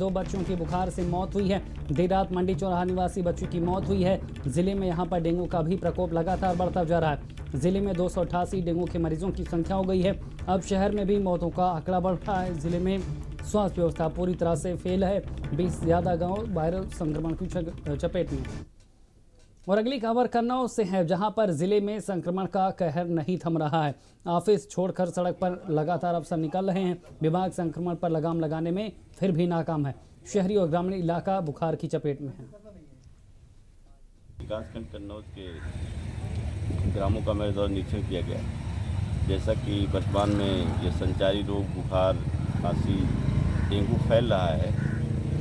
2 बच्चों की बुखार से मौत हुई है। देर रात मंडी चौराहा निवासी बच्चों की मौत हुई है। जिले में यहां पर डेंगू का भी प्रकोप लगातार बढ़ता जा रहा है। जिले में 288 डेंगू के मरीजों की संख्या हो गई है। अब शहर में भी मौतों का आंकड़ा बढ़ रहा है। जिले में स्वास्थ्य व्यवस्था पूरी तरह से फेल है। 20 से ज्यादा गाँव वायरल संक्रमण की चपेट में। और अगली खबर कन्नौज से है, जहां पर जिले में संक्रमण का कहर नहीं थम रहा है। ऑफिस छोड़कर सड़क पर लगातार अफसर निकल रहे हैं। विभाग संक्रमण पर लगाम लगाने में फिर भी नाकाम है। शहरी और ग्रामीण इलाका बुखार की चपेट में है। विकासखंड कन्नौज के ग्रामों का मेरे द्वारा निरीक्षण किया गया, जैसा कि वर्तमान में ये संचारी रोग बुखार, खांसी, डेंगू फैल रहा है,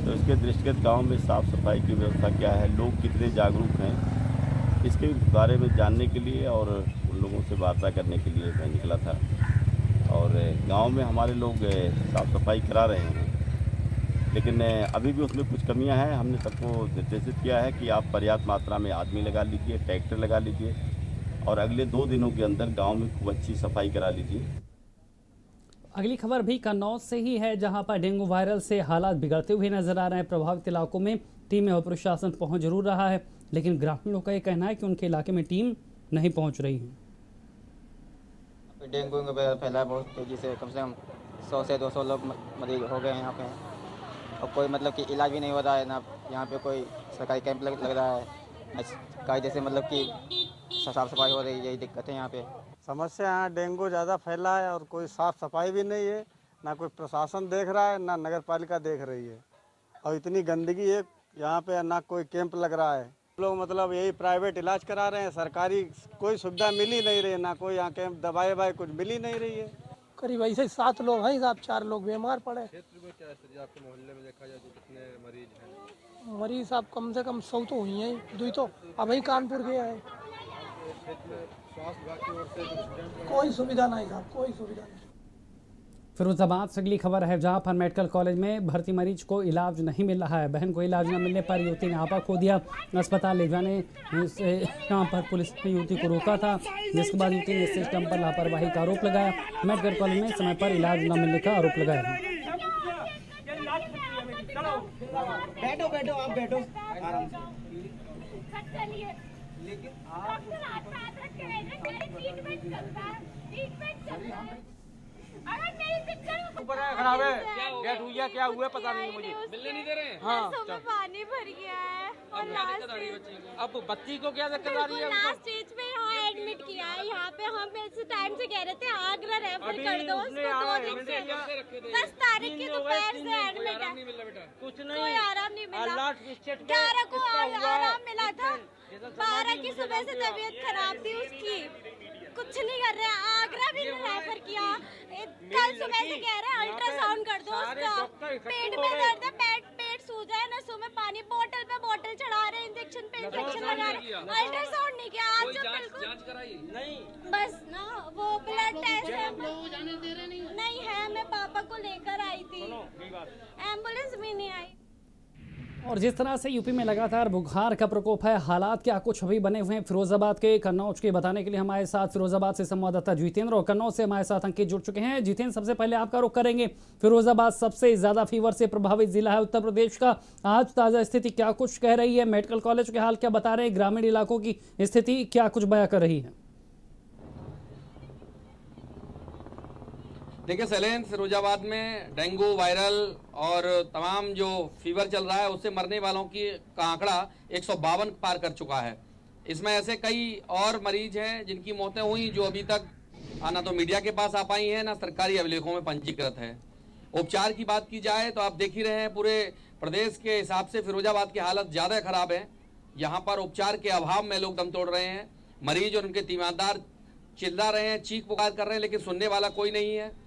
तो इसके दृष्टिगत गांव में साफ़ सफाई की व्यवस्था क्या है, लोग कितने जागरूक हैं, इसके बारे में जानने के लिए और उन लोगों से वार्ता करने के लिए मैं निकला था। और गांव में हमारे लोग साफ़ सफाई करा रहे हैं, लेकिन अभी भी उसमें कुछ कमियां हैं। हमने सबको निर्देशित किया है कि आप पर्याप्त मात्रा में आदमी लगा लीजिए, ट्रैक्टर लगा लीजिए और अगले 2 दिनों के अंदर गाँव में खूब अच्छी सफाई करा लीजिए। अगली खबर भी कन्नौज से ही है, जहां पर डेंगू वायरल से हालात बिगड़ते हुए नजर आ रहे हैं। प्रभावित इलाकों में टीमें और प्रशासन पहुंच जरूर रहा है, लेकिन ग्रामीणों का यह कहना है कि उनके इलाके में टीम नहीं पहुंच रही है। डेंगू फैला बहुत तेजी से, कम से कम 100 से 200 लोग मरीज हो गए हैं यहाँ पे, और कोई मतलब कि इलाज भी नहीं हो रहा है ना। यहाँ पे कोई सरकारी कैंप लग रहा है, कायदे से मतलब कि साफ सफाई हो रही है। यही दिक्कत है यहाँ पे। समस्या यहाँ डेंगू ज़्यादा फैला है और कोई साफ़ सफाई भी नहीं है, ना कोई प्रशासन देख रहा है, ना नगर पालिका देख रही है, और इतनी गंदगी है यहाँ पे, ना कोई कैंप लग रहा है। लोग मतलब यही प्राइवेट इलाज करा रहे हैं, सरकारी कोई सुविधा मिल ही नहीं रही है, ना कोई यहाँ कैंप दवाई ववाई कुछ मिल ही नहीं रही है। करीब ऐसे 7 लोग हैं साहब, 4 लोग बीमार पड़े। क्षेत्र में क्या स्थिति आपके मोहल्ले में देखा जाए तो कितने मरीज हैं? मरीज साहब कम से कम 100 तो हुई हैं, 2 तो अब ही कानपुर गया है। क्षेत्र में स्वास्थ्य विभाग की ओर से कोई सुविधा नहीं साहब, कोई सुविधा नहीं। फिरोजाबाद से अगली खबर है, जहां पर मेडिकल कॉलेज में भर्ती मरीज को इलाज नहीं मिल रहा है। बहन को इलाज न मिलने पर युवती ने आपा खो दिया। अस्पताल ले जाने से यहां पर पुलिस ने युवती को रोका था, जिसके बाद युवती ने सिस्टम पर लापरवाही का आरोप लगाया। मेडिकल कॉलेज में समय पर इलाज न मिलने का आरोप लगाया। बैठो बैठो, आप बैठो आराम से। खराब है, डेट हुई है, क्या हुआ पता नहीं मुझे। मिलने नहीं दे रहे हैं। हाँ, पानी भर गया है और अब बच्ची को क्या दिक्कत आ रही है? लास्ट स्टेज पे यहाँ एडमिट किया है। यहाँ पे हम इस टाइम से कह रहे थे आगरा रेफर कर दो उसको, 2 दिन से 10 तारीख की दोपहर से एडमिट है, कुछ कोई आराम नहीं मिला। 11 को आराम मिला था, 12 की सुबह से तबीयत खराब थी उसकी, कुछ नहीं कर रहे हैं। आगरा भी रेफर किया, कल सुबह से कह रहे हैं अल्ट्रासाउंड कर दो उसका, पेट में दर्द है, पेट सूजा है, नसों में पानी, बोतल पे बोतल चढ़ा रहे, इंजेक्शन पे इंजेक्शन लगा रहे, अल्ट्रासाउंड नहीं किया आज जब बिल्कुल नहीं, बस ना वो ब्लड टेस्ट है नहीं है। मैं पापा को लेकर आई थी, एम्बुलेंस भी नहीं आई। और जिस तरह से यूपी में लगातार बुखार का प्रकोप है, हालात क्या कुछ अभी बने हुए हैं फिरोजाबाद के कन्नौज के बताने के लिए हमारे साथ फिरोजाबाद से संवाददाता जितेंद्र और कन्नौज से हमारे साथ अंकित जुड़ चुके हैं। जितेंद्र, सबसे पहले आपका रुख करेंगे। फिरोजाबाद सबसे ज्यादा फीवर से प्रभावित जिला है उत्तर प्रदेश का। आज ताजा स्थिति क्या कुछ कह रही है? मेडिकल कॉलेज के हाल क्या बता रहे हैं? ग्रामीण इलाकों की स्थिति क्या कुछ बयां कर रही है? देखिए सैलेन, फिरोजाबाद में डेंगू वायरल और तमाम जो फीवर चल रहा है उससे मरने वालों की का आंकड़ा 152 पार कर चुका है। इसमें ऐसे कई और मरीज हैं जिनकी मौतें हुई जो अभी तक ना तो मीडिया के पास आ पाई हैं, ना सरकारी अभिलेखों में पंजीकृत है। उपचार की बात की जाए तो आप देख ही रहे हैं, पूरे प्रदेश के हिसाब से फिरोजाबाद की हालत ज़्यादा खराब है। यहाँ पर उपचार के अभाव में लोग दम तोड़ रहे हैं। मरीज और उनके तीमारदार चिल्ला रहे हैं, चीख पुकार कर रहे हैं, लेकिन सुनने वाला कोई नहीं है।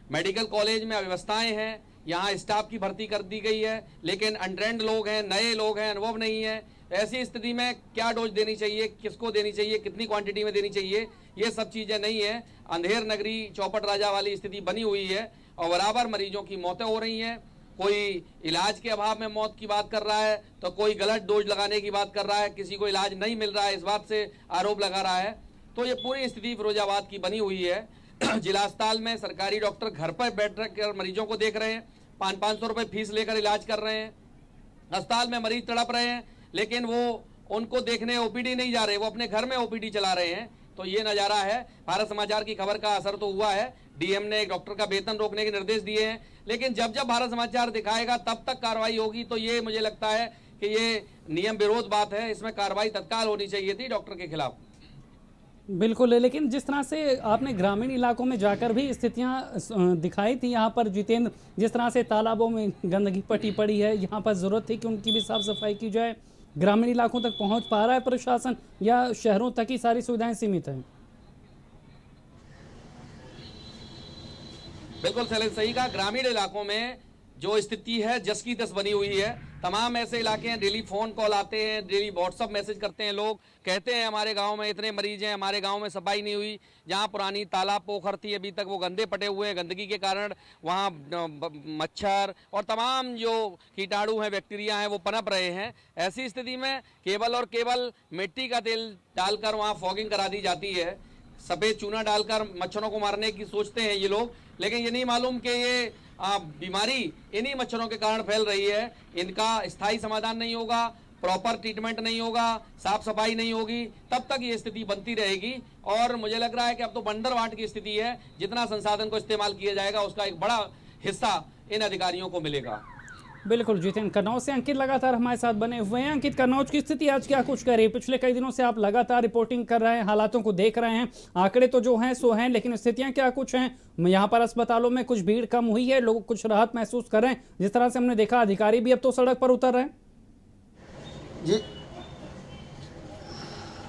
मेडिकल कॉलेज में अव्यवस्थाएं हैं, यहाँ स्टाफ की भर्ती कर दी गई है, लेकिन अनट्रेंड लोग हैं, नए लोग हैं, अनुभव नहीं है। ऐसी स्थिति में क्या डोज देनी चाहिए, किसको देनी चाहिए, कितनी क्वांटिटी में देनी चाहिए, ये सब चीज़ें नहीं है। अंधेर नगरी चौपट राजा वाली स्थिति बनी हुई है और बराबर मरीजों की मौतें हो रही हैं। कोई इलाज के अभाव में मौत की बात कर रहा है तो कोई गलत डोज लगाने की बात कर रहा है, किसी को इलाज नहीं मिल रहा है इस बात से आरोप लगा रहा है। तो ये पूरी स्थिति फिरोजाबाद की बनी हुई है। जिला अस्पताल में सरकारी डॉक्टर घर पर बैठ कर मरीजों को देख रहे हैं, 500 रुपए फीस लेकर इलाज कर रहे हैं। अस्पताल में मरीज तड़प रहे हैं, लेकिन वो उनको देखने ओपीडी नहीं जा रहे, वो अपने घर में ओपीडी चला रहे हैं। तो ये नज़ारा है। भारत समाचार की खबर का असर तो हुआ है। डीएम ने एक डॉक्टर का वेतन रोकने के निर्देश दिए हैं, लेकिन जब जब भारत समाचार दिखाएगा तब तक कार्रवाई होगी। तो ये मुझे लगता है कि ये नियम विरोध बात है, इसमें कार्रवाई तत्काल होनी चाहिए थी डॉक्टर के खिलाफ। बिल्कुल, लेकिन जिस तरह से आपने ग्रामीण इलाकों में जाकर भी स्थितियां दिखाई थी यहाँ पर जितेंद्र, जिस तरह से तालाबों में गंदगी पटी पड़ी है, यहाँ पर ज़रूरत थी कि उनकी भी साफ सफाई की जाए। ग्रामीण इलाकों तक पहुँच पा रहा है प्रशासन या शहरों तक ही सारी सुविधाएं सीमित हैं? बिल्कुल सही कहा। ग्रामीण इलाकों में जो स्थिति है जस की तस बनी हुई है। तमाम ऐसे इलाके हैं, डेली फोन कॉल आते हैं, डेली व्हाट्सअप मैसेज करते हैं लोग, कहते हैं हमारे गांव में इतने मरीज हैं, हमारे गांव में सफाई नहीं हुई। जहां पुरानी तालाब पोखर थी अभी तक वो गंदे पटे हुए हैं, गंदगी के कारण वहां मच्छर और तमाम जो कीटाणु हैं, बैक्टीरिया हैं, वो पनप रहे हैं। ऐसी स्थिति में केवल और केवल मिट्टी का तेल डालकर वहाँ फॉगिंग करा दी जाती है, सफ़ेद चूना डालकर मच्छरों को मारने की सोचते हैं ये लोग, लेकिन ये नहीं मालूम कि ये बीमारी इन्हीं मच्छरों के कारण फैल रही है। इनका स्थायी समाधान नहीं होगा, प्रॉपर ट्रीटमेंट नहीं होगा, साफ सफाई नहीं होगी, तब तक ये स्थिति बनती रहेगी। और मुझे लग रहा है कि अब तो बंदरवाट की स्थिति है। जितना संसाधन को इस्तेमाल किया जाएगा उसका एक बड़ा हिस्सा इन अधिकारियों को मिलेगा। बिल्कुल, जितेंद्र कन्नौज से अंकित लगातार हमारे साथ बने हुए हैं। अंकित, कन्नौज की स्थिति आज क्या कुछ कर रही है? पिछले कई दिनों से आप लगातार रिपोर्टिंग कर रहे हैं, हालातों को देख रहे हैं, आंकड़े तो जो हैं सो हैं, लेकिन स्थितियां क्या कुछ हैं? यहाँ पर अस्पतालों में कुछ भीड़ कम हुई है, लोग कुछ राहत महसूस कर रहे हैं? जिस तरह से हमने देखा अधिकारी भी अब तो सड़क पर उतर रहे हैं।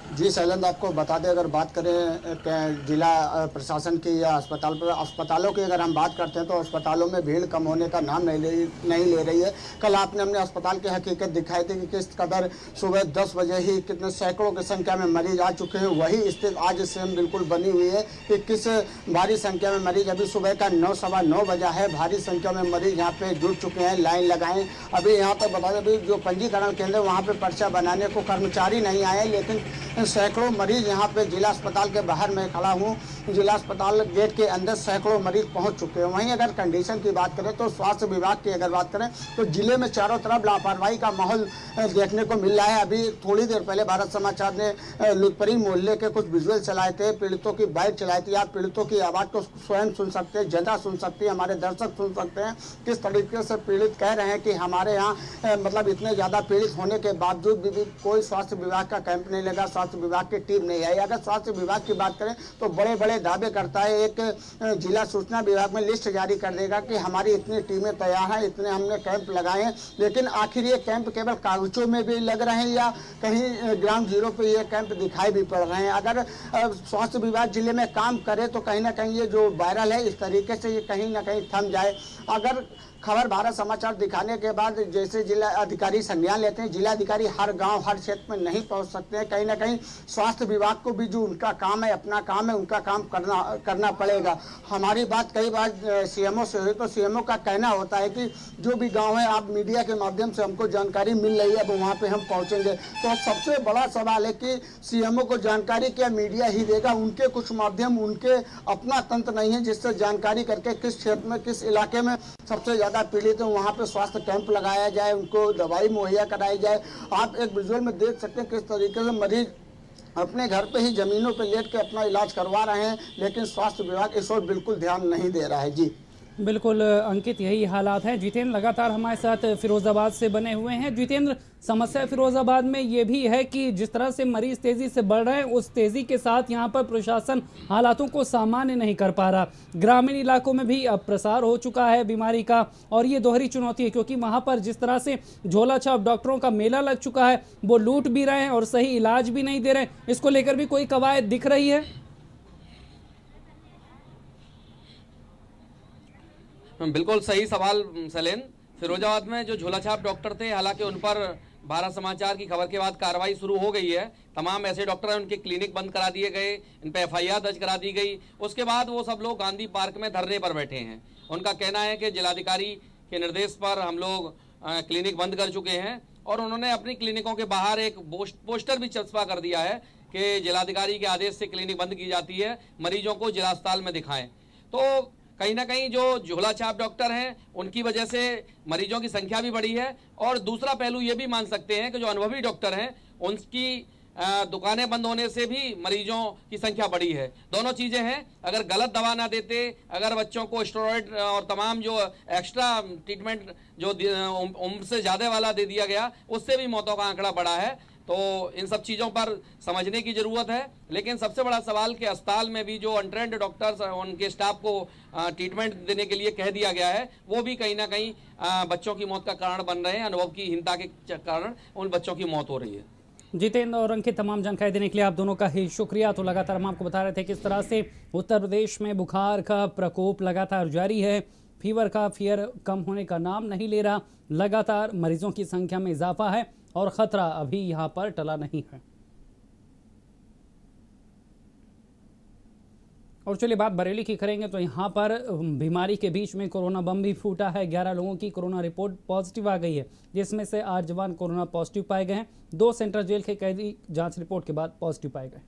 जी शैलेंद्र, आपको बता दें, अगर बात करें जिला प्रशासन की या अस्पतालों की अगर हम बात करते हैं तो अस्पतालों में भीड़ कम होने का नाम नहीं ले रही है। कल आपने अपने अस्पताल की हकीकत दिखाई थी कि किस कदर सुबह 10 बजे ही कितने सैकड़ों की संख्या में मरीज आ चुके हैं। वही स्थिति आज सेम बिल्कुल बनी हुई है कि किस भारी संख्या में मरीज, अभी सुबह का 9 सवा 9 बजा है, भारी संख्या में मरीज यहाँ पे जुट चुके हैं, लाइन लगाएं। अभी यहाँ तक बता दें, अभी जो पंजीकरण केंद्र वहाँ पे पर्चा बनाने को कर्मचारी नहीं आए, लेकिन सैकड़ों मरीज यहाँ पे जिला अस्पताल के बाहर मैं खड़ा हूँ, जिला अस्पताल गेट के अंदर सैकड़ों मरीज पहुँच चुके हैं। वहीं अगर कंडीशन की बात करें तो स्वास्थ्य विभाग की अगर बात करें तो जिले में चारों तरफ लापरवाही का माहौल देखने को मिल रहा है। अभी थोड़ी देर पहले भारत समाचार ने लुतपरी मोहल्ले के कुछ विजुअल चलाए थे, पीड़ितों की बाइट चलाई थी। आप पीड़ितों की आवाज़ को स्वयं सुन सकते हैं, जनता सुन सकती है, हमारे दर्शक सुन सकते हैं किस तरीके से पीड़ित कह रहे हैं कि हमारे यहाँ मतलब इतने ज़्यादा पीड़ित होने के बावजूद भी कोई स्वास्थ्य विभाग का कैंप नहीं लगा, स्वास्थ्य विभाग की टीम नहीं आई। अगर स्वास्थ्य विभाग की बात करें तो बड़े बड़े दावे करता है, एक जिला सूचना विभाग में लिस्ट जारी कर देगा कि हमारी इतनी टीमें तैयार हैं, इतने हमने कैंप लगाए हैं, लेकिन आखिर ये कैंप केवल कागजों में भी लग रहे हैं या कहीं ग्राउंड जीरो पे ये कैंप दिखाई भी पड़ रहे हैं। अगर स्वास्थ्य विभाग जिले में काम करे तो कहीं ना कहीं ये जो वायरल है इस तरीके से ये कहीं ना कहीं थम जाए। अगर खबर भारत समाचार दिखाने के बाद जैसे जिला अधिकारी संज्ञान लेते हैं, जिला अधिकारी हर गांव हर क्षेत्र में नहीं पहुंच सकते हैं, कहीं ना कहीं स्वास्थ्य विभाग को भी जो उनका काम है, अपना काम है, उनका काम करना पड़ेगा। हमारी बात कई बार सीएमओ से हुई तो सीएमओ का कहना होता है कि जो भी गांव है आप मीडिया के माध्यम से हमको जानकारी मिल रही है, अब वहाँ पे हम पहुँचेंगे। तो सबसे बड़ा सवाल है कि सीएमओ को जानकारी क्या मीडिया ही देगा? उनके कुछ माध्यम, उनके अपना तंत्र नहीं है जिससे जानकारी करके किस क्षेत्र में, किस इलाके में सबसे ज़्यादा पीड़ित है वहाँ पे स्वास्थ्य कैंप लगाया जाए, उनको दवाई मुहैया कराई जाए। आप एक विजुअल में देख सकते हैं किस तरीके से मरीज अपने घर पे ही जमीनों पे लेट के अपना इलाज करवा रहे हैं, लेकिन स्वास्थ्य विभाग इस ओर बिल्कुल ध्यान नहीं दे रहा है। जी बिल्कुल अंकित, यही हालात हैं। जितेंद्र लगातार हमारे साथ फिरोजाबाद से बने हुए हैं। जितेंद्र, समस्या फिरोजाबाद में ये भी है कि जिस तरह से मरीज तेजी से बढ़ रहे हैं उस तेजी के साथ यहाँ पर प्रशासन हालातों को सामान्य नहीं कर पा रहा। ग्रामीण इलाकों में भी अब प्रसार हो चुका है बीमारी का, और ये दोहरी चुनौती है क्योंकि वहाँ पर जिस तरह से झोला छाप डॉक्टरों का मेला लग चुका है, वो लूट भी रहे हैं और सही इलाज भी नहीं दे रहे हैं। इसको लेकर भी कोई कवायद दिख रही है? बिल्कुल सही सवाल सैलेन। फिरोजाबाद में जो झोलाछाप डॉक्टर थे, हालांकि उन पर भारत समाचार की खबर के बाद कार्रवाई शुरू हो गई है। तमाम ऐसे डॉक्टर हैं उनके क्लिनिक बंद करा दिए गए, इन पर FIR दर्ज करा दी गई। उसके बाद वो सब लोग गांधी पार्क में धरने पर बैठे हैं। उनका कहना है कि जिलाधिकारी के निर्देश पर हम लोग क्लिनिक बंद कर चुके हैं, और उन्होंने अपनी क्लिनिकों के बाहर एक पोस्टर भी चस्पा कर दिया है कि जिलाधिकारी के आदेश से क्लिनिक बंद की जाती है, मरीजों को जिला अस्पताल में दिखाएं। तो कहीं ना कहीं जो झोला छाप डॉक्टर हैं उनकी वजह से मरीजों की संख्या भी बढ़ी है। और दूसरा पहलू ये भी मान सकते हैं कि जो अनुभवी डॉक्टर हैं उनकी दुकानें बंद होने से भी मरीजों की संख्या बढ़ी है। दोनों चीज़ें हैं। अगर गलत दवा ना देते, अगर बच्चों को स्टेरॉइड और तमाम जो एक्स्ट्रा ट्रीटमेंट जो उम्र से ज़्यादा वाला दे दिया गया, उससे भी मौतों का आंकड़ा बढ़ा है। तो इन सब चीज़ों पर समझने की ज़रूरत है। लेकिन सबसे बड़ा सवाल कि अस्पताल में भी जो अनट्रेंड डॉक्टर्स उनके स्टाफ को ट्रीटमेंट देने के लिए कह दिया गया है, वो भी कहीं ना कहीं बच्चों की मौत का कारण बन रहे हैं। अनुभव की हीनता के कारण उन बच्चों की मौत हो रही है। जितेंद्र और अंकित, तमाम जानकारी देने के लिए आप दोनों का ही शुक्रिया। तो लगातार हम आपको बता रहे थे किस तरह से उत्तर प्रदेश में बुखार का प्रकोप लगातार जारी है। फीवर कम होने का नाम नहीं ले रहा। लगातार मरीजों की संख्या में इजाफा है और खतरा अभी यहां पर टला नहीं है। और चलिए बात बरेली की करेंगे तो यहाँ पर बीमारी के बीच में कोरोना बम भी फूटा है। 11 लोगों की कोरोना रिपोर्ट पॉजिटिव आ गई है, जिसमें से 8 जवान कोरोना पॉजिटिव पाए गए हैं। 2 सेंट्रल जेल के कैदी जांच रिपोर्ट के बाद पॉजिटिव पाए गए।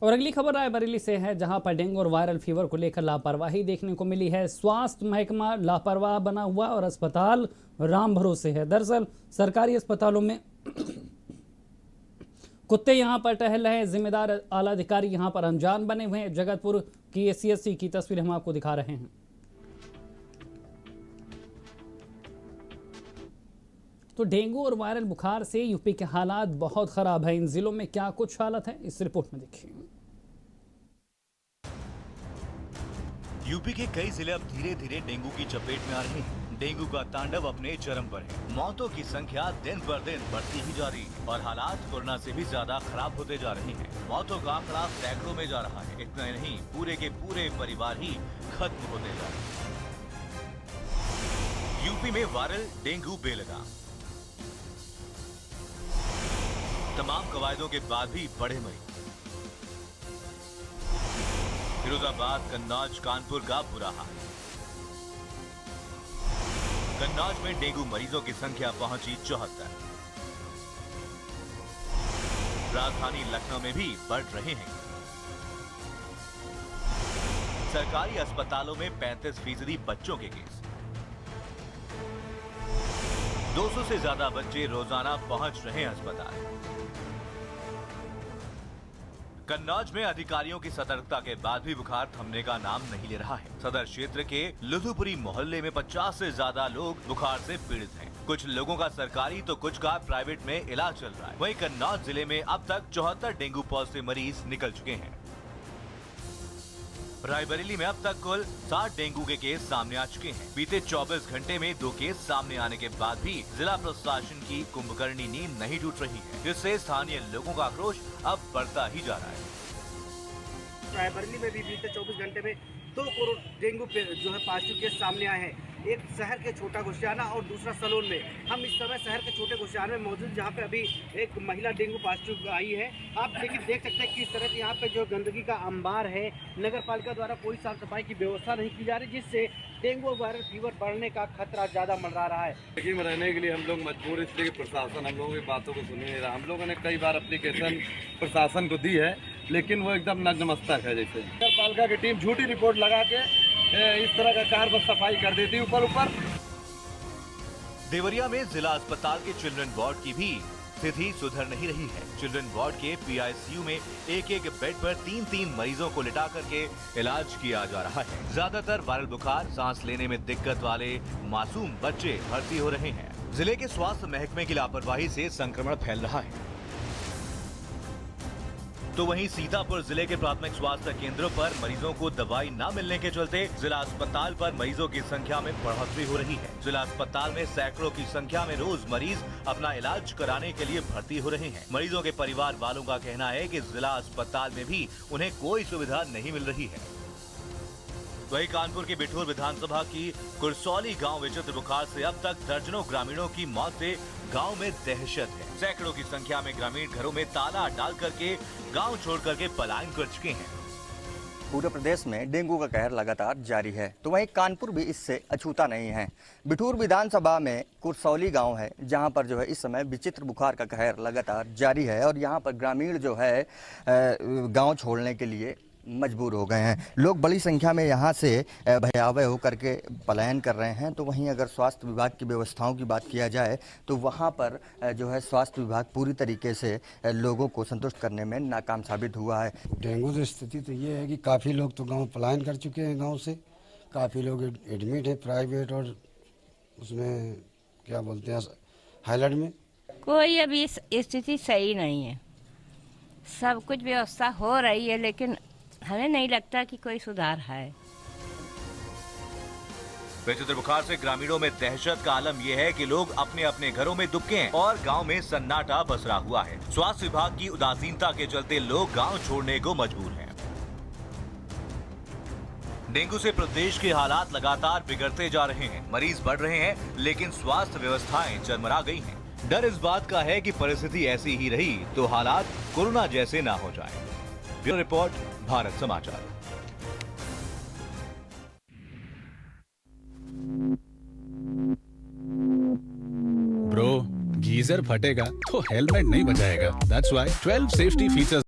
और अगली खबर रायबरेली से है, जहां पर डेंगू और वायरल फीवर को लेकर लापरवाही देखने को मिली है। स्वास्थ्य महकमा लापरवाह बना हुआ और अस्पताल राम भरोसे है। दरअसल सरकारी अस्पतालों में कुत्ते यहां पर टहल रहे हैं। जिम्मेदार आला अधिकारी यहां पर अनजान बने हुए हैं। जगतपुर की CHC की तस्वीर हम आपको दिखा रहे हैं। तो डेंगू और वायरल बुखार से यूपी के हालात बहुत खराब है। इन जिलों में क्या कुछ हालत है, इस रिपोर्ट में देखिए। यूपी के कई जिले अब धीरे धीरे डेंगू की चपेट में आ रहे हैं। डेंगू का तांडव अपने चरम पर है। मौतों की संख्या दिन पर दिन बढ़ती ही जा रही है और हालात कोरोना से भी ज्यादा खराब होते जा रहे हैं। मौतों का आंकड़ा सैकड़ों में जा रहा है। इतना ही नहीं, पूरे के पूरे परिवार ही खत्म होते जा रहे हैं। यूपी में वायरल डेंगू बेलगाम। तमाम कवायदों के बाद भी बढ़े मरीज। फिरोजाबाद, कन्नौज, कानपुर का बुरा हाल। कन्नौज में डेंगू मरीजों की संख्या पहुंची 74। राजधानी लखनऊ में भी बढ़ रहे हैं। सरकारी अस्पतालों में 35% बच्चों के केस। 200 से ज्यादा बच्चे रोजाना पहुंच रहे हैं अस्पताल। कन्नौज में अधिकारियों की सतर्कता के बाद भी बुखार थमने का नाम नहीं ले रहा है। सदर क्षेत्र के लुधुपुरी मोहल्ले में 50 से ज्यादा लोग बुखार से पीड़ित हैं। कुछ लोगों का सरकारी तो कुछ का प्राइवेट में इलाज चल रहा है। वहीं कन्नौज जिले में अब तक 74 डेंगू पॉजिटिव मरीज निकल चुके हैं। रायबरेली में अब तक कुल 60 डेंगू के केस सामने आ चुके हैं। बीते 24 घंटे में 2 केस सामने आने के बाद भी जिला प्रशासन की कुंभकर्णी नींद नहीं टूट रही है, जिससे स्थानीय लोगों का आक्रोश अब बढ़ता ही जा रहा है। रायबरेली में भी बीते 24 घंटे में 2 डेंगू जो है पॉजिटिव केस सामने आए हैं। एक शहर के छोटा घुसियाना और दूसरा सलोन में। हम इस समय शहर के छोटे घुसियाना में मौजूद, जहां पे अभी एक महिला डेंगू पॉजिटिव आई है। आप लेकिन देख सकते हैं किस तरह से यहाँ पे जो गंदगी का अंबार है, नगर पालिका द्वारा कोई साफ सफाई की व्यवस्था नहीं की जा रही, जिससे डेंगू और वायरल फीवर बढ़ने का खतरा ज़्यादा मंडरा रहा है। लेकिन रहने के लिए हम लोग मजबूर, इसलिए कि प्रशासन हम लोगों की बातों को सुन नहीं रहा। हम लोगों ने कई बार एप्लीकेशन प्रशासन को दी है, लेकिन वो एकदम नतमस्तक है। जैसे नगर पालिका की टीम झूठी रिपोर्ट लगा के इस तरह का कार बस सफाई कर देती ऊपर। देवरिया में जिला अस्पताल के चिल्ड्रन वार्ड की भी स्थिति सुधर नहीं रही है। चिल्ड्रन वार्ड के PICU में एक बेड पर 3 मरीजों को लिटा करके इलाज किया जा रहा है। ज्यादातर वायरल बुखार, सांस लेने में दिक्कत वाले मासूम बच्चे भर्ती हो रहे हैं। जिले के स्वास्थ्य महकमे की लापरवाही से संक्रमण फैल रहा है। तो वहीं सीतापुर जिले के प्राथमिक स्वास्थ्य केंद्रों पर मरीजों को दवाई न मिलने के चलते जिला अस्पताल पर मरीजों की संख्या में बढ़ोतरी हो रही है। जिला अस्पताल में सैकड़ों की संख्या में रोज मरीज अपना इलाज कराने के लिए भर्ती हो रहे हैं। मरीजों के परिवार वालों का कहना है कि जिला अस्पताल में भी उन्हें कोई सुविधा नहीं मिल रही है। वहीं कानपुर की बिठूर विधानसभा की कुरसौली गांव में विचित्र बुखार से अब तक दर्जनों ग्रामीणों की मौत से गांव में दहशत है। सैकड़ों की संख्या में ग्रामीण घरों में ताला डाल करके गांव छोड़ करके पलायन कर चुके हैं। पूरे प्रदेश में डेंगू का कहर लगातार जारी है, तो वहीं कानपुर भी इससे अछूता नहीं है। बिठूर विधानसभा में कुरसौली गांव है, जहां पर जो है इस समय विचित्र बुखार का कहर लगातार जारी है और यहां पर ग्रामीण जो है गांव छोड़ने के लिए मजबूर हो गए हैं। लोग बड़ी संख्या में यहां से भयावह होकर के पलायन कर रहे हैं। तो वहीं अगर स्वास्थ्य विभाग की व्यवस्थाओं की बात किया जाए तो वहां पर जो है स्वास्थ्य विभाग पूरी तरीके से लोगों को संतुष्ट करने में नाकाम साबित हुआ है। डेंगू की स्थिति तो ये है कि काफ़ी लोग तो गांव पलायन कर चुके हैं, गांव से काफ़ी लोग एडमिट हैं प्राइवेट और उसमें क्या बोलते हैं हाईलाइट में। कोई अभी स्थिति सही नहीं है, सब कुछ व्यवस्था हो रही है लेकिन हमें नहीं लगता कि कोई सुधार है। विचित्र बुखार से ग्रामीणों में दहशत का आलम यह है कि लोग अपने अपने घरों में दुबके हैं और गांव में सन्नाटा पसरा हुआ है। स्वास्थ्य विभाग की उदासीनता के चलते लोग गांव छोड़ने को मजबूर हैं। डेंगू से प्रदेश के हालात लगातार बिगड़ते जा रहे हैं, मरीज बढ़ रहे हैं लेकिन स्वास्थ्य व्यवस्थाएं चरमरा गई हैं। डर इस बात का है कि परिस्थिति ऐसी ही रही तो हालात कोरोना जैसे ना हो जाएं। ब्यूरो रिपोर्ट, भारत समाचार। ब्रो, गीजर फटेगा तो हेलमेट नहीं बचाएगा। That's why 12 safety features